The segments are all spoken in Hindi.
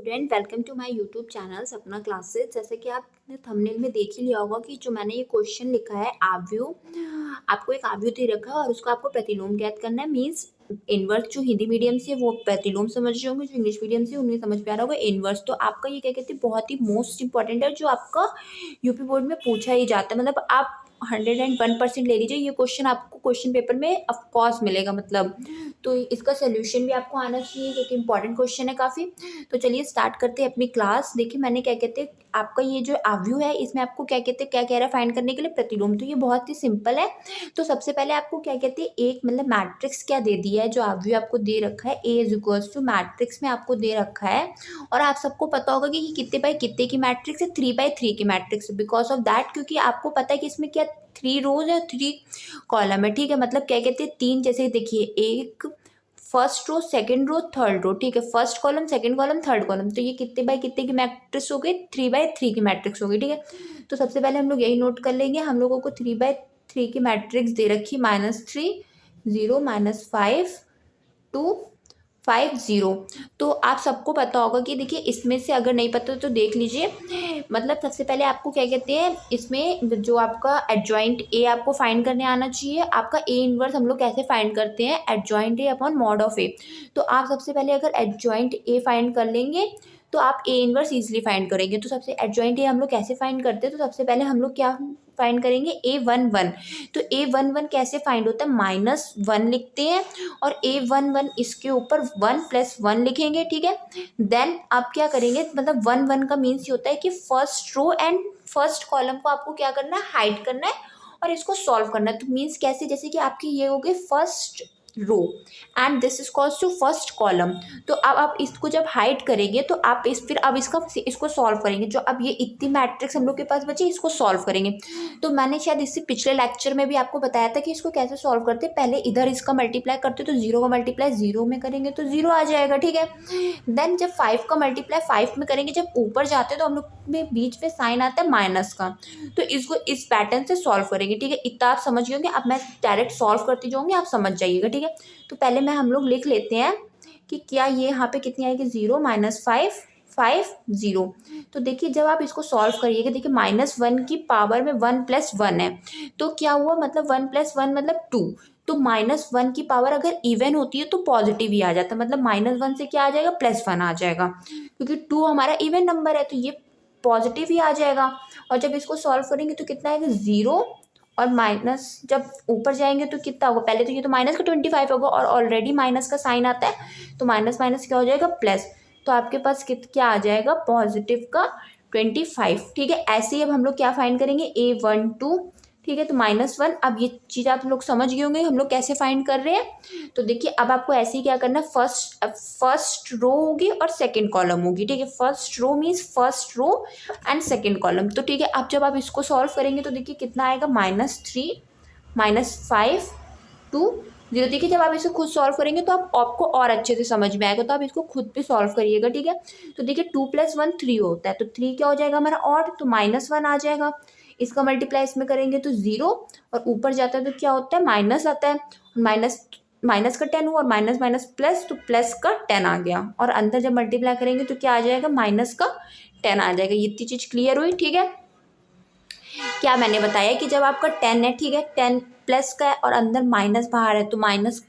Student welcome to my YouTube channel Sapna classes. जैसे कि आपने थंबनेल में देख ही लिया होगा कि जो मैंने ये क्वेश्चन लिखा है आव्यूह, आपको एक आव्यूह दे रखा है और उसको आपको प्रतिलोम ज्ञात करना है। मीन्स इनवर्स जो हिंदी मीडियम से वो प्रतिलोम समझ रहे होंगे, जो इंग्लिश मीडियम से उन्हें समझ में आ रहा होगा इनवर्स। तो आपका ये क्या कहते हैं बहुत ही मोस्ट इंपॉर्टेंट है, जो आपका यूपी बोर्ड में पूछा ही जाता है। मतलब आप 101% ले लीजिए, ये क्वेश्चन आपको क्वेश्चन पेपर में ऑफकोर्स मिलेगा। मतलब तो इसका सोल्यूशन भी आपको आना चाहिए क्योंकि इंपॉर्टेंट क्वेश्चन है काफ़ी। तो चलिए स्टार्ट करते हैं अपनी क्लास। देखिए मैंने क्या कहते हैं आपका ये जो आव्यूह है इसमें आपको क्या कहते हैं क्या कह रहा है फाइंड करने के लिए प्रतिलोम। तो ये बहुत ही सिंपल है। तो सबसे पहले आपको क्या कहते हैं एक मतलब मैट्रिक्स क्या दे दिया है, जो आव्यूह आपको दे रखा है ए इज इक्वल्स टू मैट्रिक्स में आपको दे रखा है। और आप सबको पता होगा कि ये कितने बाय कितने की मैट्रिक्स है, 3 बाय 3 की मैट्रिक्स। बिकॉज ऑफ दैट क्योंकि आपको पता है कि इसमें क्या 3 रोज है 3 कॉलम है। ठीक है, मतलब क्या कहते हैं तीन, जैसे देखिए एक first row second row third row. ठीक है, first column second column third column. तो ये कितने बाय कितने की मैट्रिक्स हो गई, 3 बाय 3 की मैट्रिक्स हो गई। ठीक है, तो सबसे पहले हम लोग यही नोट कर लेंगे, हम लोगों को 3 बाय 3 की मैट्रिक्स दे रखी -3 0 -5 2 5 0। तो आप सबको पता होगा कि देखिए इसमें से अगर नहीं पता तो देख लीजिए। मतलब सबसे पहले आपको क्या कहते हैं इसमें जो आपका एडजॉइंट ए आपको फाइंड करने आना चाहिए। आपका ए इनवर्स हम लोग कैसे फाइंड करते हैं, adjoint A upon mod of A. तो आप सबसे पहले अगर एडजॉइंट ए फाइंड कर लेंगे तो आप ए इनवर्स इजीली फाइंड करेंगे। तो सबसे एडजॉइंट ए हम लोग कैसे फाइंड करते हैं, तो सबसे पहले हम लोग क्या फाइंड करेंगे A11। तो A11 कैसे फाइंड होता है, -1 लिखते हैं और A11 इसके ऊपर 1 + 1 लिखेंगे। ठीक है, देन आप क्या करेंगे, मतलब 1 1 का मीन्स ये होता है कि first row and first column को आपको क्या करना है, हाइड करना है और इसको सॉल्व करना है। तो मीन्स कैसे, जैसे कि आपकी ये हो गई first row and this is calls to first column. तो अब आप इसको जब हाइड करेंगे तो आप फिर अब इसको सॉल्व करेंगे। जो अब ये इतनी मैट्रिक्स हम लोग के पास बची इसको सॉल्व करेंगे। तो मैंने शायद इससे पिछले लेक्चर में भी आपको बताया था कि इसको कैसे सॉल्व करते हैं। पहले इधर इसका मल्टीप्लाई करते तो 0 का मल्टीप्लाई 0 में करेंगे तो 0 आ जाएगा। ठीक है, देन जब 5 का मल्टीप्लाई 5 में करेंगे, जब ऊपर जाते हैं तो हम लोग में बीच में साइन आता है माइनस का। तो इसको इस पैटर्न से सॉल्व करेंगे। ठीक है, इतना आप समझ गए होंगे। अब मैं डायरेक्ट सॉल्व करती जाऊंगी, आप समझ जाइएगा। ठीक है, तो पहले हम लोग लिख लेते हैं कि क्या ये यहाँ पे कितनी आएगी, 0 -5 5 0। तो देखिए जब आप इसको सॉल्व करिएगा, देखिए -1 की पावर में 1 + 1 है। तो क्या हुआ, मतलब 1 + 1 मतलब 2। तो -1 की पावर अगर इवन होती है तो पॉजिटिव ही आ जाता है। मतलब -1 से क्या आ जाएगा, +1 आ जाएगा, क्योंकि 2 हमारा इवन नंबर है तो ये पॉजिटिव ही आ जाएगा। और जब इसको सॉल्व करेंगे तो कितना आएगा, 0 और माइनस जब ऊपर जाएंगे तो कितना होगा, पहले तो ये तो -25 होगा और ऑलरेडी माइनस का साइन आता है तो माइनस माइनस क्या हो जाएगा, प्लस। तो आपके पास क्या आ जाएगा, पॉजिटिव का 25। ठीक है, ऐसे ही अब हम लोग क्या फाइंड करेंगे, A12। ठीक है, तो -1। अब ये चीज़ आप लोग समझ गए होंगे हम लोग कैसे फाइंड कर रहे हैं। तो देखिए अब आपको ऐसे ही क्या करना है, फर्स्ट रो होगी और सेकंड कॉलम होगी। ठीक है, first row means first row and second column. तो ठीक है, अब जब आप इसको सॉल्व करेंगे तो देखिए कितना आएगा, -3 -5 2 0। देखिए जब आप इसे खुद सॉल्व करेंगे तो आपको और अच्छे से समझ में आएगा, तो आप इसको खुद भी सॉल्व करिएगा। ठीक है, तो देखिए 2 + 1 3 होता है, तो 3 क्या हो जाएगा हमारा और, तो -1 आ जाएगा। इसका मल्टीप्लाई इसमें करेंगे तो 0 और ऊपर जाता है तो क्या होता है, माइनस आता है। माइनस माइनस का 10 हुआ और माइनस माइनस प्लस, तो प्लस का 10 आ गया। और अंदर जब मल्टीप्लाई करेंगे तो क्या आ जाएगा, -10 आ जाएगा। ये इतनी चीज़ क्लियर हुई। ठीक है, क्या मैंने बताया कि जब आपका 10 है, ठीक है 10 प्लस का है और अंदर माइनस बाहर है, तो माइनस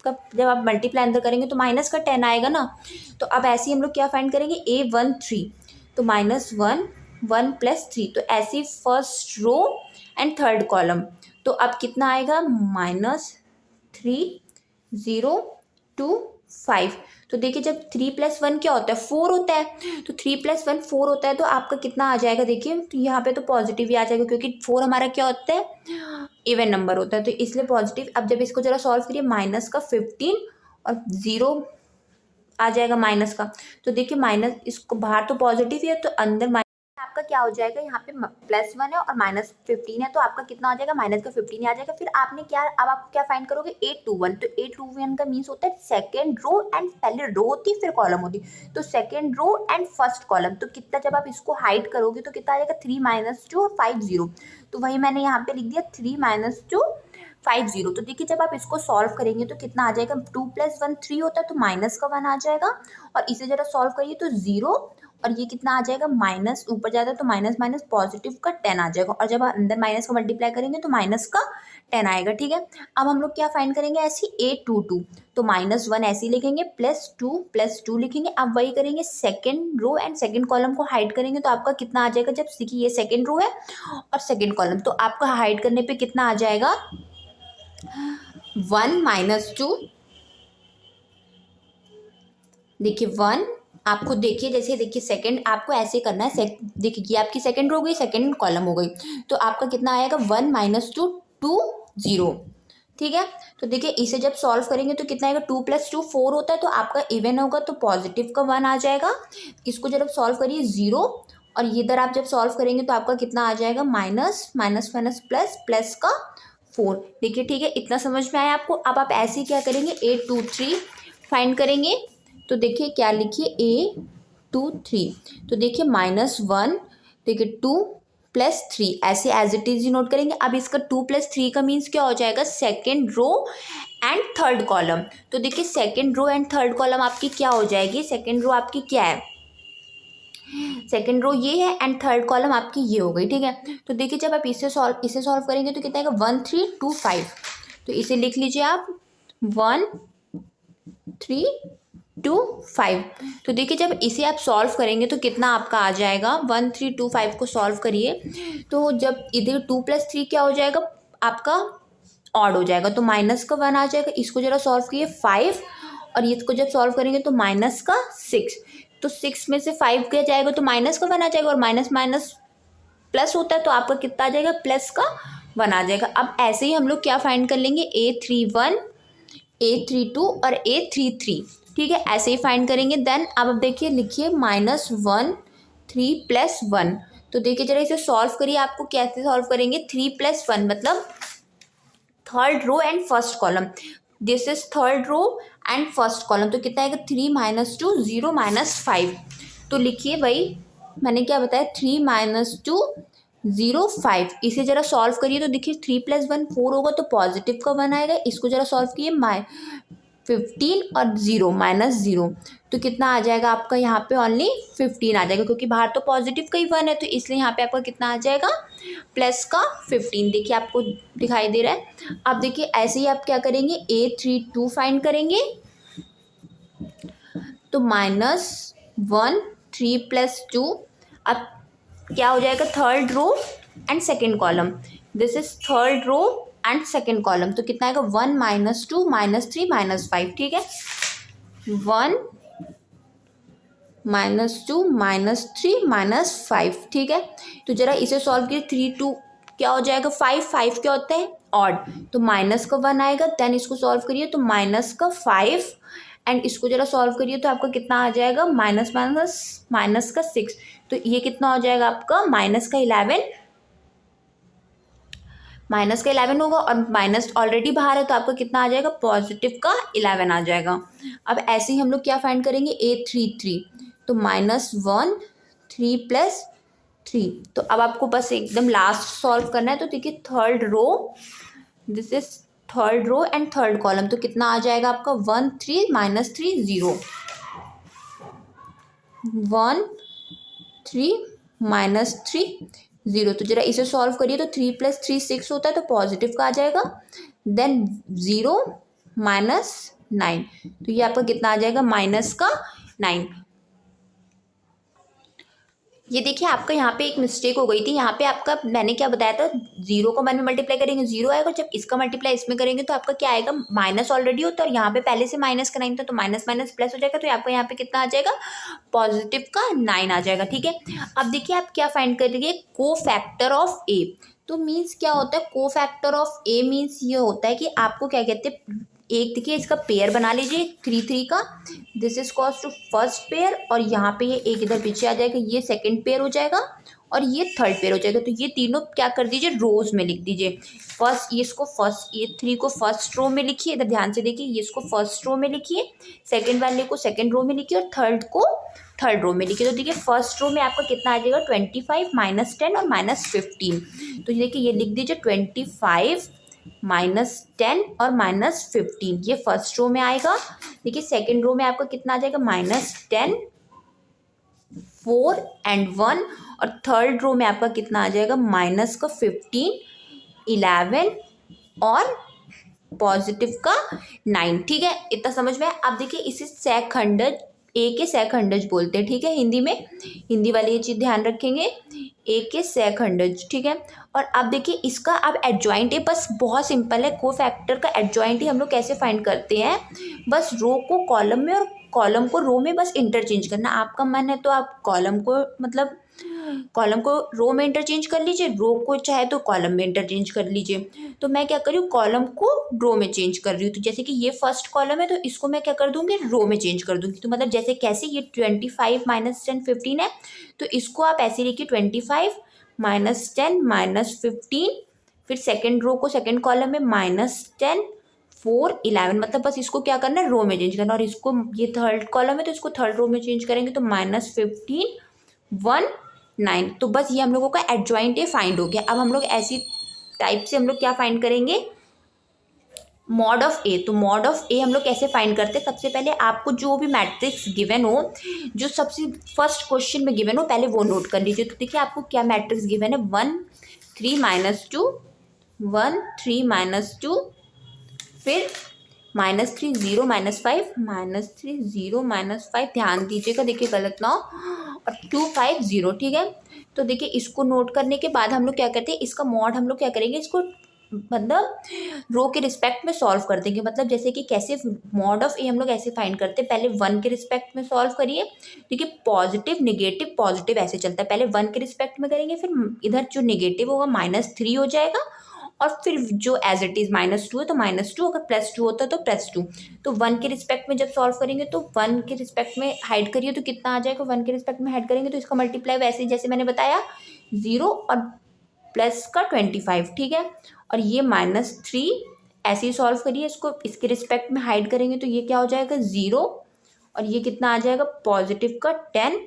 का जब आप मल्टीप्लाई अंदर करेंगे तो माइनस का 10 आएगा ना। तो अब ऐसे ही हम लोग क्या फाइंड करेंगे, A13। तो -1 1 + 3। तो ऐसे ही first row and third column. तो अब कितना आएगा, -3 0 2 5। तो देखिए जब 3 + 1 क्या होता है, 4 होता है। तो 3 + 1 4 होता है, तो आपका कितना आ जाएगा, देखिए तो यहाँ पे तो पॉजिटिव ही आ जाएगा क्योंकि 4 हमारा क्या होता है, इवन नंबर होता है, तो इसलिए पॉजिटिव। अब जब इसको जरा सॉल्व करिए, -15 और 0 आ जाएगा माइनस का। तो देखिए माइनस इसको बाहर तो पॉजिटिव ही है तो अंदर आपका क्या हो जाएगा, यहाँ पे +1 है और -15 है, तो आपका कितना आ जाएगा, माइनस का 15 आ जाएगा। फिर आपने क्या, अब आप क्या फाइंड करोगे, A21। तो A21 का मीन्स होता है सेकेंड रो एंड, पहले रो होती है फिर कॉलम होती है, तो second row and first column. तो कितना, जब आप इसको हाइड करोगे तो कितना आ जाएगा, 3 - 2 और 5 0। तो वही मैंने यहाँ पे लिख दिया, 3 - 2 50। तो देखिए जब आप इसको सॉल्व करेंगे तो कितना आ जाएगा, 2 + 1 3 होता है तो माइनस का 1 आ जाएगा, और इसे जरा सॉल्व करिए तो 0, और ये कितना आ जाएगा, माइनस ऊपर जाता है तो माइनस माइनस पॉजिटिव का 10 आ जाएगा, और जब आप अंदर माइनस का मल्टीप्लाई करेंगे तो माइनस का 10 आएगा। ठीक है, अब हम लोग क्या फाइंड करेंगे, ऐसे A22, तो -1 ऐसे ही लिखेंगे, +2 लिखेंगे। अब वही करेंगे, second row and second column को हाइड करेंगे तो आपका कितना आ जाएगा, जब देखिए ये सेकेंड रो है और सेकेंड कॉलम, तो आपका हाइड करने पे कितना आ जाएगा, 1 - 2, देखिए 1, आपको देखिए जैसे देखिए सेकंड आपको ऐसे करना है, देखिए ये आपकी सेकंड रो हो गई, सेकंड कॉलम हो गई, तो आपका कितना आएगा, 1 - 2 2 0। ठीक है, तो देखिए इसे जब सॉल्व करेंगे तो कितना आएगा, 2 + 2 4 होता है, तो आपका इवन होगा तो पॉजिटिव का 1 आ जाएगा। इसको जब सॉल्व करिए 0, और ये इधर आप जब सॉल्व करेंगे तो आपका कितना आ जाएगा, minus minus minus plus plus का 4। देखिए ठीक है, इतना समझ में आया आपको। अब आप ऐसे ही क्या करेंगे, A23 फाइंड करेंगे, तो देखिए क्या लिखिए, A23, तो देखिए -1, देखिए 2 + 3, ऐसे एज इट इज ही नोट करेंगे। अब इसका 2 + 3 का मीन्स क्या हो जाएगा, second row and third column. तो देखिए second row and third column आपकी क्या हो जाएगी, सेकेंड रो आपकी क्या है, सेकेंड रो ये है एंड थर्ड कॉलम आपकी ये हो गई। ठीक है, तो देखिए जब आप इसे सॉल्व करेंगे तो कितना आएगा, 1 3 2 5, तो इसे लिख लीजिए आप 1 3 2 5। तो देखिए जब इसे आप सॉल्व करेंगे तो कितना आपका आ जाएगा, 1 3 2 5 को सॉल्व करिए, तो जब इधर 2 + 3 क्या हो जाएगा आपका, ऑड हो जाएगा, तो माइनस का 1 आ जाएगा। इसको जरा सॉल्व किए 5, और इसको जब सॉल्व करेंगे तो माइनस का 6, तो 6 में से 5 गया जाएगा तो माइनस का 1 आ जाएगा, और माइनस माइनस प्लस होता है तो आपका कितना आ जाएगा, प्लस का 1 आ जाएगा। अब ऐसे ही हम लोग क्या फाइंड कर लेंगे, A31 A32 और A33। ठीक है, ऐसे ही फाइंड करेंगे। देन अब देखिए लिखिए -1 3 + 1, तो देखिए जरा इसे सॉल्व करिए, आपको कैसे सॉल्व करेंगे, 3 + 1 मतलब third row and first column, this is third row and first column, तो कितना आएगा, 3 - 2 0 - 5, तो लिखिए वही मैंने क्या बताया, 3 - 2 0 5, इसे जरा सॉल्व करिए तो देखिए 3 + 1 4 होगा तो पॉजिटिव का 1 आएगा। इसको जरा सॉल्व किए 15 और 0 -0, तो कितना आ जाएगा आपका, यहाँ पे ओनली 15 आ जाएगा, क्योंकि बाहर तो पॉजिटिव का ही 1 है, तो इसलिए यहाँ पे आपका कितना आ जाएगा, प्लस का 15। देखिए आपको दिखाई दे रहा है। अब देखिए ऐसे ही आप क्या करेंगे, A32 फाइंड करेंगे, तो -1 3 + 2, अब क्या हो जाएगा, third row and second column, this is third row and second column, तो कितना आएगा, 1 - 2 -3 -5। ठीक है, 1 -2 -3 -5। ठीक है, तो जरा इसे सॉल्व किए, 3 2 क्या हो जाएगा, 5 5 क्या होता है, ऑड, तो माइनस का 1 आएगा। देन इसको सॉल्व करिए तो माइनस का 5, एंड इसको जरा सॉल्व करिए तो आपका कितना आ जाएगा, माइनस माइनस माइनस का 6, तो ये कितना हो जाएगा आपका, माइनस का 11 होगा, और माइनस ऑलरेडी बाहर है तो आपका कितना आ जाएगा, पॉजिटिव का 11 आ जाएगा। अब ऐसे ही हम लोग क्या फाइंड करेंगे, A33, तो -1 3 + 3, तो अब आपको बस एकदम लास्ट सॉल्व करना है, तो देखिए third row, this is third row and third column, तो कितना आ जाएगा आपका, 1 3 -3 0, 1 3 -3 0, तो जरा इसे सॉल्व करिए तो 3 + 3 6 होता है तो पॉजिटिव का आ जाएगा। देन 0 -9, तो ये आपका कितना आ जाएगा, माइनस का 9। ये देखिए आपका यहाँ पे एक मिस्टेक हो गई थी, यहाँ पे आपका मैंने क्या बताया था, 0 को 1 में मल्टीप्लाई करेंगे 0 आएगा, और जब इसका मल्टीप्लाई इसमें करेंगे तो आपका क्या आएगा, माइनस ऑलरेडी होता है, और यहाँ पे पहले से माइनस का 9 था तो माइनस माइनस प्लस हो जाएगा, तो आपका यहाँ पे कितना आ जाएगा, पॉजिटिव का 9 आ जाएगा। ठीक है, अब देखिए आप क्या फाइंड करिए, को फैक्टर ऑफ ए, तो मीन्स क्या होता है, को फैक्टर ऑफ ए मीन्स ये होता है कि आपको क्या कहते हैं, एक देखिए इसका पेयर बना लीजिए 3 3 का, this is cos two first pair, और यहाँ पे ये एक इधर पीछे आ जाएगा, ये सेकंड पेयर हो जाएगा, और ये थर्ड पेयर हो जाएगा, तो ये तीनों क्या कर दीजिए, रोज में लिख दीजिए। फर्स्ट ये इसको फर्स्ट, ये 3 को फर्स्ट रो में लिखिए, इधर ध्यान से देखिए, ये इसको फर्स्ट रो में लिखिए, सेकंड वाले को सेकंड रो में लिखिए, और थर्ड को थर्ड रो में लिखिए। तो देखिए फर्स्ट रो में आपका कितना आ जाएगा, 25 -10 और -15, तो देखिए ये लिख दीजिए 25 -10 और -15, ये फर्स्ट रो में आएगा। देखिए सेकेंड रो में आपका कितना आ जाएगा, -10, 4 एंड 1, और थर्ड रो में आपका कितना आ जाएगा, -15, 11 और पॉजिटिव का 9। ठीक है, इतना समझ में आया। अब देखिए इसे सहखंडज, ए के सहखंडज बोलते हैं। ठीक है, हिंदी में, हिंदी वाले ये चीज़ ध्यान रखेंगे, ए के सहखंडज। ठीक है, और अब देखिए इसका अब एडजॉइंट है, बस बहुत सिंपल है। कोफैक्टर का एडजॉइंट ही हम लोग कैसे फाइंड करते हैं, बस रो को कॉलम में और कॉलम को रो में बस इंटरचेंज करना। आपका मन है तो आप कॉलम को, मतलब कॉलम को रो में इंटरचेंज कर लीजिए, रो को चाहे तो कॉलम में इंटरचेंज कर लीजिए। तो मैं क्या कर रही हूँ, कॉलम को रो में चेंज कर रही हूँ। तो जैसे कि ये फर्स्ट कॉलम है तो इसको मैं क्या कर दूंगी, रो में चेंज कर दूंगी। तो मतलब जैसे कैसे, ये 25 -10 15 है, तो इसको आप ऐसे लिखिए 25 -10 -15, फिर सेकेंड रो को सेकेंड कॉलम में -10 4 11, मतलब बस इसको क्या करना है, रो में चेंज करना। और इसको, ये थर्ड कॉलम है तो इसको थर्ड रो में चेंज करेंगे तो -15 1 9। तो बस ये हम लोगों का एडजॉइंट ए फाइंड हो गया। अब हम लोग ऐसी टाइप से हम लोग क्या फाइंड करेंगे, मॉड ऑफ ए। तो मॉड ऑफ ए हम लोग कैसे फाइंड करते हैं, सबसे पहले आपको जो भी मैट्रिक्स गिवन हो, जो सबसे फर्स्ट क्वेश्चन में गिवन हो, पहले वो नोट कर लीजिए। तो देखिए आपको क्या मैट्रिक्स गिवन है, 1 3 -2, 1 3 -2, फिर -3 0 -5, -3 0 -5, ध्यान दीजिएगा, देखिए गलत ना हो, और 2 5 0। ठीक है, तो देखिए इसको नोट करने के बाद हम लोग क्या करते हैं, इसका मॉड हम लोग क्या करेंगे, इसको मतलब रो के रिस्पेक्ट में सॉल्व कर देंगे। मतलब जैसे कि कैसे मॉड ऑफ ए हम लोग ऐसे फाइंड करते हैं, पहले 1 के रिस्पेक्ट में सॉल्व करिए। देखिए पॉजिटिव नेगेटिव पॉजिटिव ऐसे चलता है, पहले 1 के रिस्पेक्ट में करेंगे, फिर इधर जो नेगेटिव होगा -3 हो जाएगा, और फिर जो एज इट इज़ -2 है तो -2, अगर +2 होता है तो +2। तो 1 के रिस्पेक्ट में जब सॉल्व करेंगे तो 1 के रिस्पेक्ट में हाइड करिए तो कितना आ जाएगा, 1 के रिस्पेक्ट में हाइड करेंगे तो इसका मल्टीप्लाई वैसे ही जैसे मैंने बताया, 0 और प्लस का 25। ठीक है, और ये -3 ऐसे ही सॉल्व करिए, इसको इसके रिस्पेक्ट में हाइड करेंगे तो ये क्या हो जाएगा, 0, और ये कितना आ जाएगा, पॉजिटिव का 10,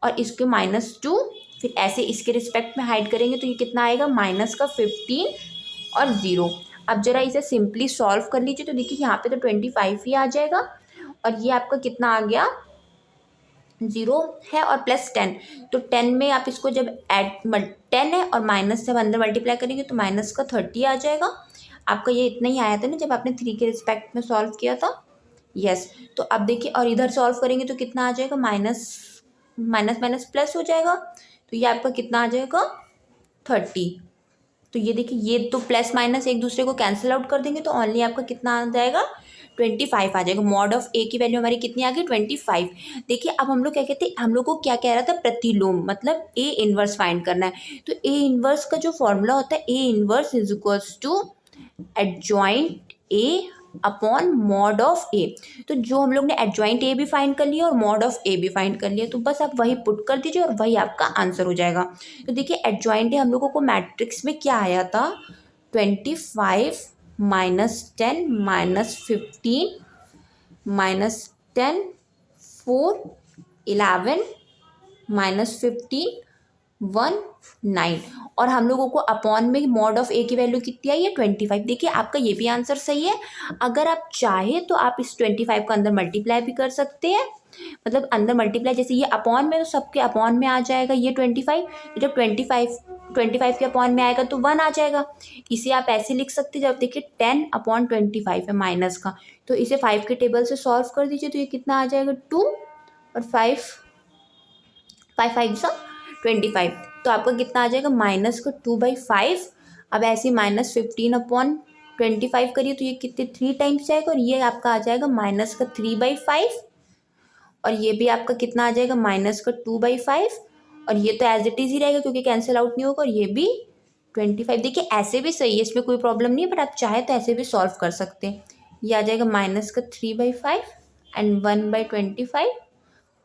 और इसके -2, फिर ऐसे इसके रिस्पेक्ट में हाइड करेंगे तो ये कितना आएगा, -15 और 0। अब जरा इसे सिंपली सॉल्व कर लीजिए। तो देखिए यहाँ पे तो 25 ही आ जाएगा, और ये आपका कितना आ गया, 0 है और +10। तो 10 में आप इसको जब ऐड 10 है और माइनस से अंदर मल्टीप्लाई करेंगे तो -30 आ जाएगा। आपका ये इतना ही आया था ना जब आपने 3 के रिस्पेक्ट में सॉल्व किया था। यस, तो अब देखिए, और इधर सॉल्व करेंगे तो कितना आ जाएगा, माइनस माइनस प्लस हो जाएगा, तो ये आपका कितना आ जाएगा, 30। तो ये देखिए, ये तो प्लस माइनस एक दूसरे को कैंसिल आउट कर देंगे तो ओनली आपका कितना आ जाएगा, 25 आ जाएगा। मॉड ऑफ ए की वैल्यू हमारी कितनी आ गई, 25। देखिए अब हम लोग क्या कहते हैं, हम लोग को क्या कह रहा था, प्रतिलोम, मतलब ए इनवर्स फाइंड करना है। तो ए इनवर्स का जो फॉर्मूला होता है, A inverse is equals to adjoint A upon mod of A. तो जो हम लोग ने एडजॉइंट ए भी फाइंड कर लिया और मॉड ऑफ ए भी फाइंड कर लिया, तो बस आप वही पुट कर दीजिए और वही आपका आंसर हो जाएगा। तो देखिए एडजॉइंट ए हम लोगों को मैट्रिक्स में क्या आया था, 25 -10 -15 -10 4 11 -15 1 9, और हम लोगों को अपॉन में मॉड ऑफ ए की वैल्यू कितनी आई है, 25। देखिए आपका ये भी आंसर सही है। अगर आप चाहे तो आप इस 25 का अंदर मल्टीप्लाई भी कर सकते हैं, मतलब अंदर मल्टीप्लाई, जैसे ये अपॉन में तो सबके अपॉन में आ जाएगा ये 25, जब 25 के अपॉन में आएगा तो 1 आ जाएगा। इसे आप ऐसे लिख सकते हैं, जब देखिए 10/25 है माइनस का, तो इसे 5 के टेबल से सॉल्व कर दीजिए तो ये कितना आ जाएगा, 2 और 5 5 25, तो आपका कितना आ जाएगा, माइनस का 2/5। अब ऐसे -15/25 करिए तो ये कितने 3 टाइम्स जाएगा, और ये आपका आ जाएगा माइनस का 3/5, और ये भी आपका कितना आ जाएगा, माइनस का 2/5, और ये तो एज इट इज़ ही रहेगा क्योंकि कैंसिल आउट नहीं होगा, और ये भी 25। देखिए ऐसे भी सही है, इसमें कोई प्रॉब्लम नहीं है, बट आप चाहे तो ऐसे भी सॉल्व कर सकते हैं। ये आ जाएगा माइनस का 3/5 एंड 1/25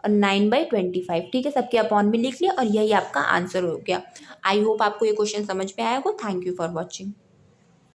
और 9/25। ठीक है, सबके अपॉन में लिख लिया और यही आपका आंसर हो गया। आई होप आपको ये क्वेश्चन समझ में आया होगा। Thank you for watching.